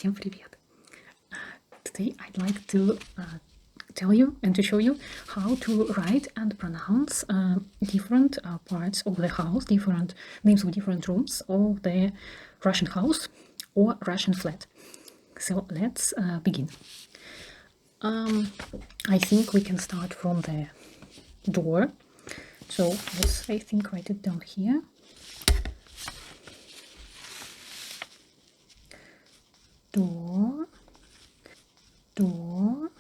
Всем привет! Today I'd like to tell you and to show you how to write and pronounce different parts of the house, different names of different rooms of the Russian house or Russian flat. So let's begin. I think we can start from the door. So let's, I think, write it down here. Door. Door.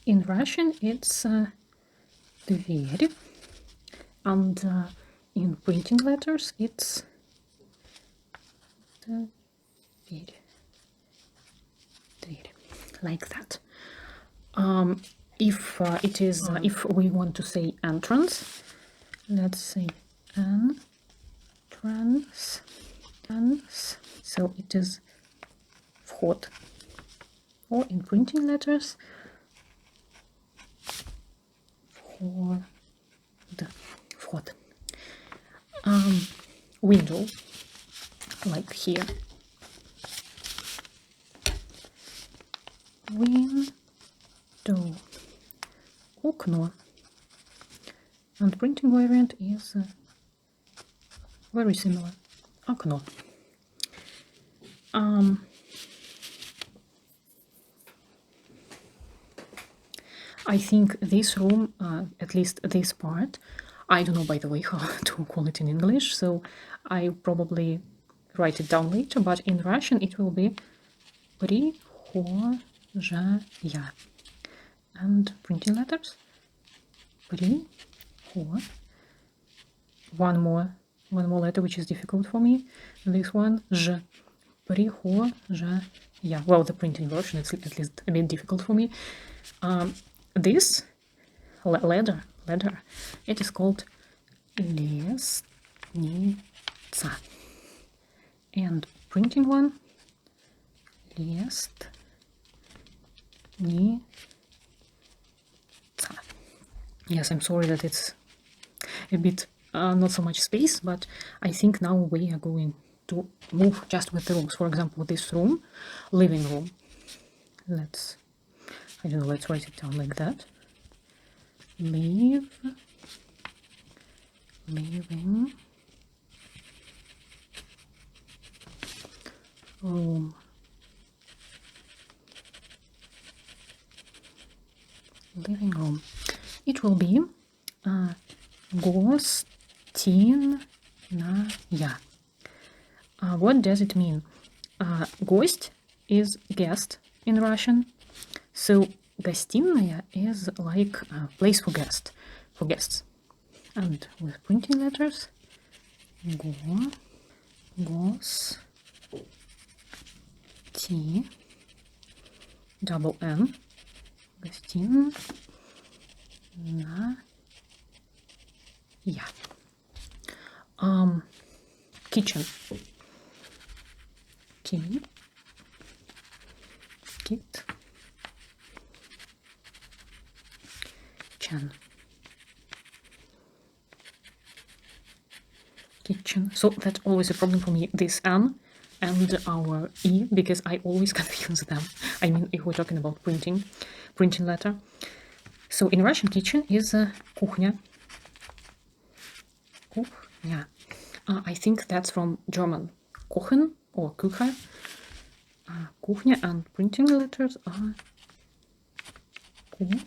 In Russian it's дверь, and in printing letters it's дверь, like that. If it is if we want to say entrance, let's say entrance. So it is вход, or in printing letters вход. Window, like here. Window. Окно. And printing variant is very similar. Окно. I think this room, at least this part, I don't know, by the way, how to call it in English, so I probably write it down later, but in Russian it will be прихожая. And printing letters. One more letter which is difficult for me. This one, ж. Прихожая. Well, the printing version is at least a bit difficult for me. This letter, it is called лестница. And printing one, лестница. Yes, I'm sorry that it's a bit not so much space, but I think now we are going to move just with the rooms. For example, this room, living room. Let's write it down like that. Living room. Living room. It will be гостиная. What does it mean? Гость is guest in Russian. So гостиная is like a place for guests. And with printing letters, double N, гостиная. Kitchen. Kitchen. So that's always a problem for me, this N and our E, because I always confuse them. I mean, if we're talking about printing letter. So in Russian, kitchen is кухня. I think that's from German. Kochen or Küche. Кухня, and printing letters are кухня.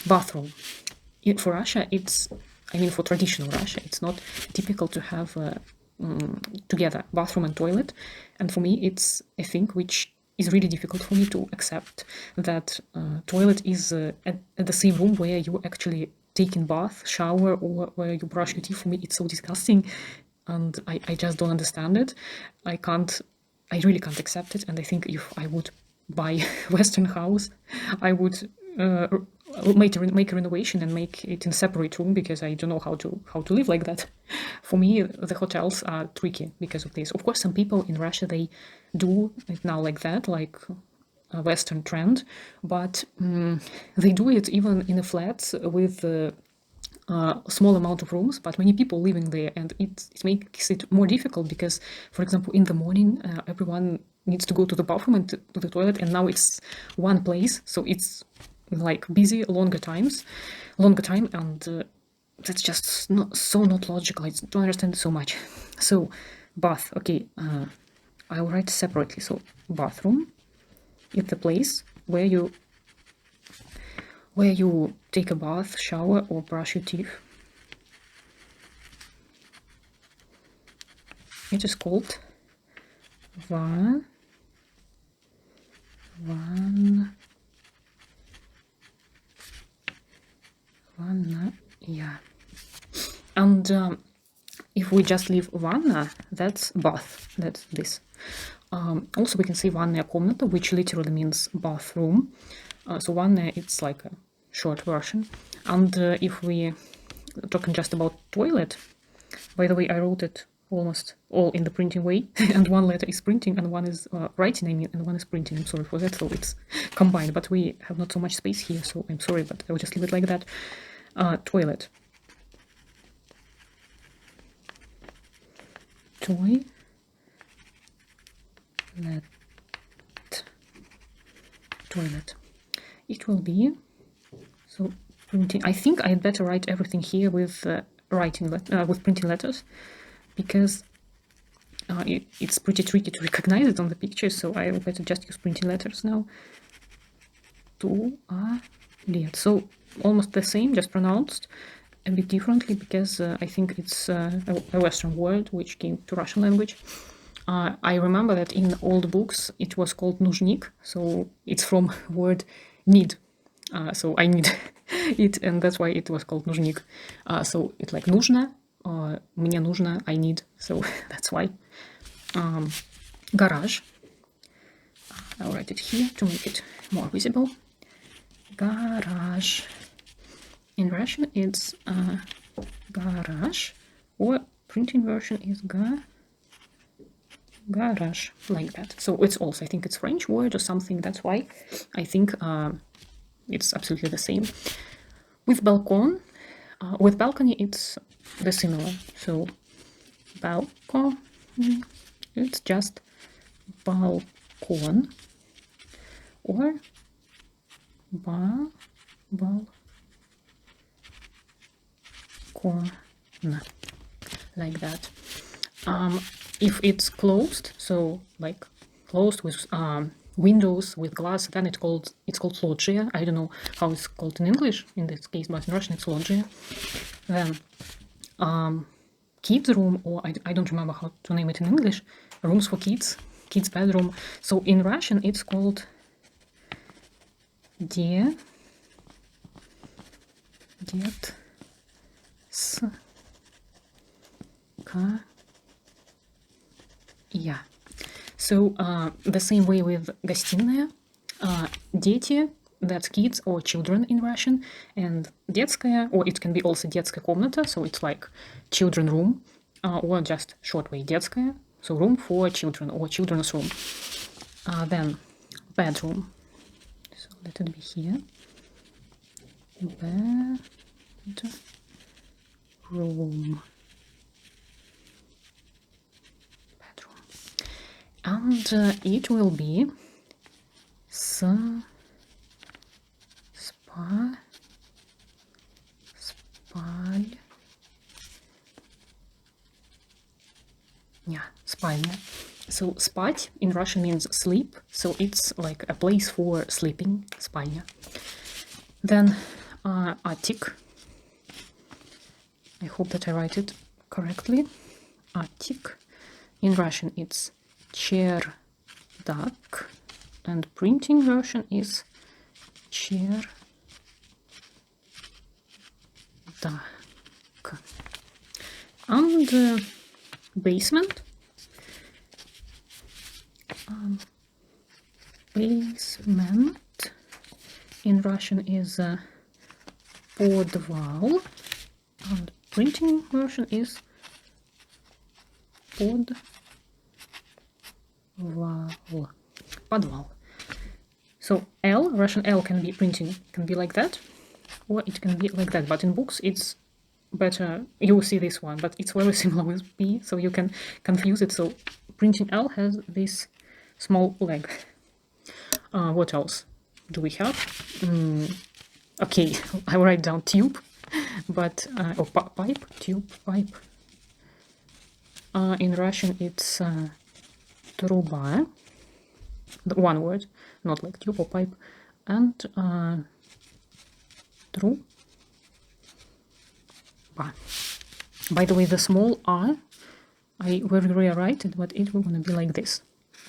Bathroom. For Russia, for traditional Russia, it's not typical to have together bathroom and toilet. And for me, it's a thing which is really difficult for me to accept, that toilet is at the same room where you actually take in bath, shower, or where you brush your teeth. For me, it's so disgusting, and I just don't understand it. I really can't accept it. And I think if I would buy Western house, I would make a renovation and make it in a separate room, because I don't know how to live like that. For me, the hotels are tricky because of this. Of course, some people in Russia, they do it now like that, like a Western trend, but they do it even in the flats with small amount of rooms, but many people living there, and it makes it more difficult because, for example, in the morning, everyone needs to go to the bathroom and to the toilet, and now it's one place, so it's like busy longer time, and that's just not logical. I don't understand it so much. So, bath. Okay, I'll write separately. So, bathroom is the place where you take a bath, shower, or brush your teeth. It is called vanna. Yeah. And if we just leave vanna, that's bath. That's this. Also, we can say vanная комната, which literally means bathroom. So vanna, it's like a short version. And if we talking just about toilet, by the way, I wrote it almost all in the printing way, and one letter is printing and one is writing, I mean, and one is printing. I'm sorry for that, so it's combined, but we have not so much space here, so I'm sorry, but I will just leave it like that. Toilet. Toilet. It will be, so printing. I think I'd better write everything here with with printing letters, because it's pretty tricky to recognize it on the picture, so I will better just use printing letters now. Toilet. So almost the same, just pronounced a bit differently, because I think it's a Western word which came to Russian language. I remember that in old books it was called нужник, so it's from word need. So I need it, and that's why it was called нужник. So it's like нужно, мне нужно, I need, so that's why. Garage. I'll write it here to make it more visible. Garage. In Russian, it's garage, or printing version is garage, like that. So it's also, I think it's French word or something. That's why I think it's absolutely the same. With balcon, with balcony, it's the similar. So balcon, it's just balcon, or balcon, like that. If it's closed, so like closed with windows with glass, then it's called loggia. I don't know how it's called in English in this case, but in Russian it's loggia. Then kids room, or I don't remember how to name it in English, rooms for kids bedroom. So in Russian it's called yeah. So the same way with гостиная, дети, that's kids or children in Russian, and детская, or it can be also детская комната, so it's like children room, or just short way детская, so room for children or children's room. Then bedroom, so let it be here. Bedroom. And it will be spalnia. So spать in Russian means sleep, so it's like a place for sleeping, spalnia. Then attic. I hope that I write it correctly. Attic. In Russian it's чердак, and printing version is чердак. And basement. Basement in Russian is подвал, and printing version is подвал. So L, Russian L can be printing, can be like that, or it can be like that, but in books it's better, you will see this one, but it's very similar with B, so you can confuse it. So printing L has this small leg. What else do we have? Okay, I will write down tube, but or pipe, tube, pipe. In Russian, it's труба, one word, not like tube or pipe, and truba. By the way, the small r, I will rewrite it, but it will gonna be like this.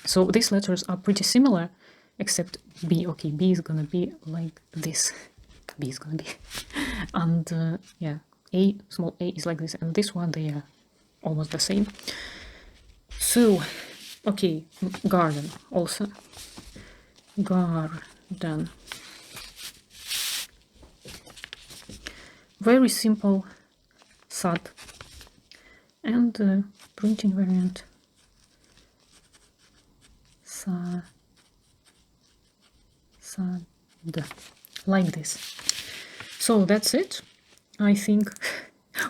So these letters are pretty similar, except B. Okay, B is gonna be like this. B is gonna be, and yeah, A, small a is like this, and this one they are almost the same. So, okay, garden also. Garden. Very simple sad, and printing variant sad, like this. So that's it. I think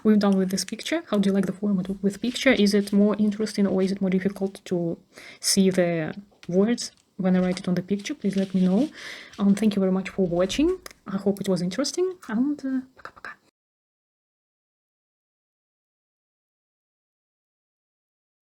we're done with this picture. How do you like the format with picture? Is it more interesting or is it more difficult to see the words when I write it on the picture? Please let me know. Thank you very much for watching. I hope it was interesting, and пока-пока.